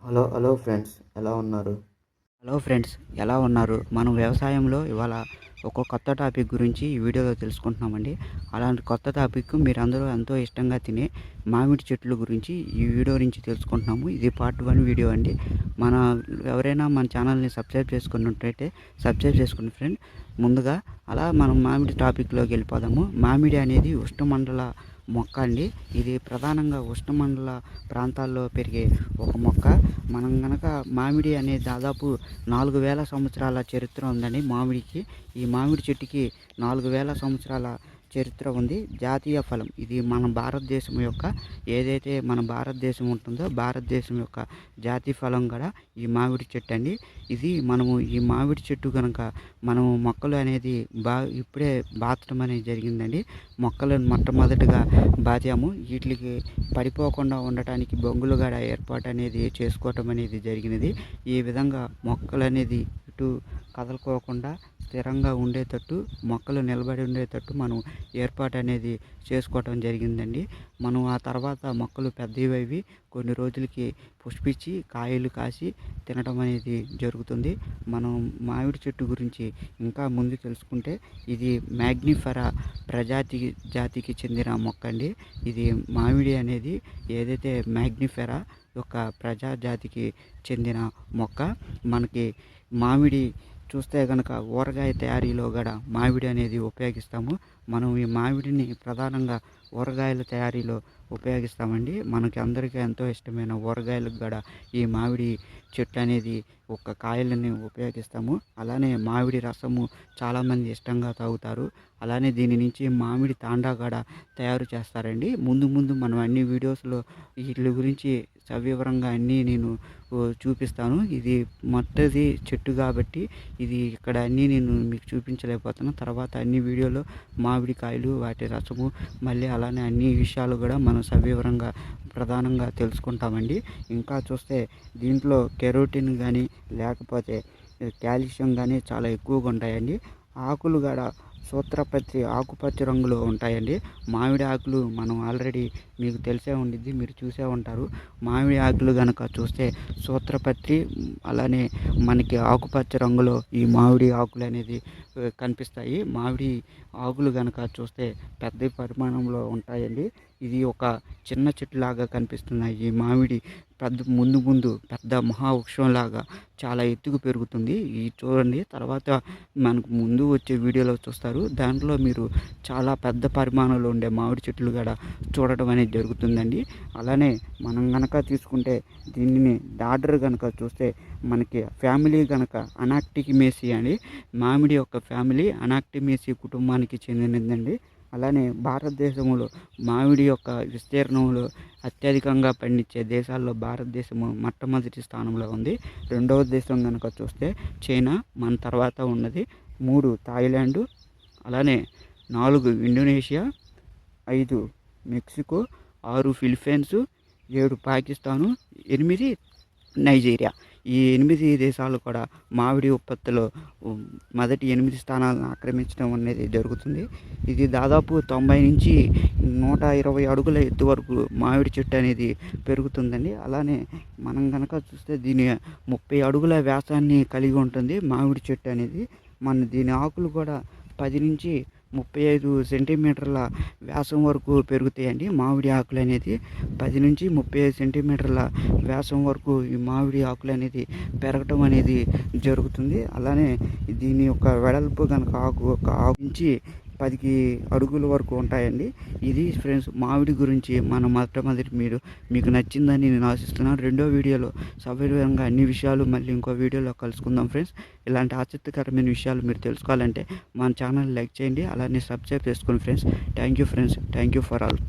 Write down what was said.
Hello friends, ఎలా ఉన్నారు? Hello friends, ఎలా ఉన్నారు? మనం వ్యవసాయంలో ఇవాళ ఒక కొత్త టాపిక్ గురించి ఈ వీడియోలో తెలుసుకుంటున్నామండి. అలాంటి కొత్త టాపిక్ మీరందరూ ఎంతో ఇష్టంగా తినే మామిడి చెట్లు గురించి ఈ వీడియో నుంచి తెలుసుకుంటున్నాము. ఇది పార్ట్ 1 వీడియో అండి. మన ఎవరైనా మన ఛానల్ని సబ్స్క్రైబ్ చేసుకున్నట్టయితే సబ్స్క్రైబ్ చేసుకోండి ఫ్రెండ్. ముందుగా అలా మనం మామిడి టాపిక్లోకి వెళ్ళిపోదాము. మామిడి అనేది ఉష్ణమండల మొక్క అండి. ఇది ప్రధానంగా ఉష్ణమండల ప్రాంతాల్లో పెరిగే ఒక మొక్క. మనం గనక మామిడి అనే దాదాపు 4000 సంవత్సరాల చరిత్ర ఉందండి మామిడికి. ఈ మామిడి చెట్టుకి 4000 సంవత్సరాల చరిత్ర ఉంది. జాతీయ ఫలం ఇది. మన భారతదేశం యొక్క ఏదైతే మన భారతదేశం ఉంటుందో భారతదేశం యొక్క జాతీయ ఫలం కూడా ఈ మామిడి చెట్టు అండి. ఇది మనము ఈ మామిడి చెట్టు కనుక మనము మొక్కలు అనేది ఇప్పుడే బాతడం అనేది జరిగిందండి. మొక్కలను మొట్టమొదటిగా బాతాము. వీటికి పడిపోకుండా ఉండటానికి బొంగులు గడ ఏర్పాటు అనేది చేసుకోవటం అనేది జరిగినది. ఈ విధంగా మొక్కలు అనేది ఇటు కదలుకోకుండా స్థిరంగా ఉండేటట్టు, మొక్కలు నిలబడి ఉండేటట్టు మనం ఏర్పాటు అనేది చేసుకోవటం జరిగిందండి. మనం ఆ తర్వాత మొక్కలు పెద్దవి కొన్ని రోజులకి పుష్పించి కాయలు కాసి తినడం అనేది జరుగుతుంది. మనం మామిడి చెట్టు గురించి ఇంకా ముందు తెలుసుకుంటే ఇది మ్యాగ్నిఫెరా జాతికి చెందిన మొక్క అండి. ఇది మామిడి అనేది ఏదైతే మ్యాగ్నిఫెరా యొక్క ప్రజాజాతికి చెందిన మొక్క. మనకి మామిడి చూస్తే కనుక ఊరగాయ తయారీలో కూడా మామిడి అనేది ఉపయోగిస్తాము. మనం ఈ మామిడిని ప్రధానంగా ఊరగాయల తయారీలో ఉపయోగిస్తామండి. మనకి అందరికీ ఎంతో ఇష్టమైన ఊరగాయలకు కూడా ఈ మామిడి చెట్టు అనేది ఒక కాయలని ఉపయోగిస్తాము. అలానే మామిడి రసము చాలామంది ఇష్టంగా తాగుతారు. అలానే దీని నుంచి మామిడి తాండా కూడా తయారు చేస్తారండి. ముందు మనం అన్ని వీడియోస్లో వీటి గురించి సవివరంగా అన్నీ నేను చూపిస్తాను. ఇది మొదటి చెట్టు కాబట్టి ఇది ఇక్కడ అన్నీ నేను మీకు చూపించలేకపోతాను. తర్వాత అన్ని వీడియోలో మామిడికాయలు, వాటి రసము, మళ్ళీ అలానే అన్ని విషయాలు కూడా మనం సవివరంగా ప్రధానంగా తెలుసుకుంటామండి. ఇంకా చూస్తే దీంట్లో కెరోటిన్ కానీ లేకపోతే కాల్షియం కానీ చాలా ఎక్కువగా ఉంటాయండి. ఆకులు కూడా సూత్రపత్రి ఆకుపచ్చ రంగులో ఉంటాయండి. మామిడి ఆకులు మనం ఆల్రెడీ మీకు తెలిసే ఉండిద్ది, మీరు చూసే ఉంటారు. మామిడి ఆకులు కనుక చూస్తే సూత్రపత్రి, అలానే మనకి ఆకుపచ్చ రంగులో ఈ మామిడి ఆకులు అనేది కనిపిస్తాయి. మామిడి ఆకులు కనుక చూస్తే పెద్ద పరిమాణంలో ఉంటాయండి. ఇది ఒక చిన్న చెట్టులాగా కనిపిస్తున్నాయి. ఈ మామిడి ముందు పెద్ద మహావృక్షంలాగా చాలా ఎత్తుకు పెరుగుతుంది. ఇది చూడండి, తర్వాత మనకు ముందు వచ్చే వీడియోలో చూస్తారు. దాంట్లో మీరు చాలా పెద్ద పరిమాణంలో ఉండే మామిడి చెట్లు కూడా చూడటం అనేది జరుగుతుందండి. అలానే మనం కనుక తీసుకుంటే దీనిని డార్డర్ కనుక చూస్తే మనకి ఫ్యామిలీ కనుక అనాక్టిమేసి అని, మామిడి యొక్క ఫ్యామిలీ అనాక్టిమేసి కుటుంబానికి చెందినదండి. అలానే భారతదేశంలో మామిడి యొక్క విస్తీర్ణంలో అత్యధికంగా పండించే దేశాల్లో భారతదేశము మొట్టమొదటి స్థానంలో ఉంది. రెండవ దేశం కనుక చూస్తే చైనా, మన తర్వాత ఉన్నది. 3 థాయిలాండ్, అలానే 4 Indonesia, 5 Mexico, 6 Philippines, 7 Pakistan, 8 Nigeria. ఈ 8 దేశాలు కూడా మామిడి ఉత్పత్తిలో మొదటి 8 స్థానాలను ఆక్రమించడం అనేది జరుగుతుంది. ఇది దాదాపు 90 నుంచి 120 అడుగుల ఎత్తు వరకు మామిడి చెట్టు అనేది పెరుగుతుందండి. అలానే మనం కనుక చూస్తే దీని 30 అడుగుల వ్యాసాన్ని కలిగి ఉంటుంది మామిడి చెట్టు అనేది. దీని ఆకులు కూడా 10 నుంచి 35 సెంటీమీటర్ల వ్యాసం వరకు పెరుగుతాయండి. మామిడి ఆకులు అనేది 10 నుంచి 35 సెంటీమీటర్ల వ్యాసం వరకు ఈ మామిడి ఆకులు అనేది పెరగటం అనేది జరుగుతుంది. అలానే దీని యొక్క వెడల్పు కనుక ఒక ఆకు నుంచి 10 అడుగుల వరకు ఉంటాయండి. ఇది ఫ్రెండ్స్ మామిడి గురించి మన మొట్టమొదటి మీకు నచ్చిందని నేను ఆశిస్తున్నాను. రెండో వీడియోలో సవివరంగా అన్ని విషయాలు మళ్ళీ ఇంకో వీడియోలో కలుసుకుందాం ఫ్రెండ్స్. ఇలాంటి ఆసక్తికరమైన విషయాలు మీరు తెలుసుకోవాలంటే మన ఛానల్ లైక్ చేయండి, అలానే సబ్స్క్రైబ్ చేసుకోండి friends. Thank you friends, thank you for all.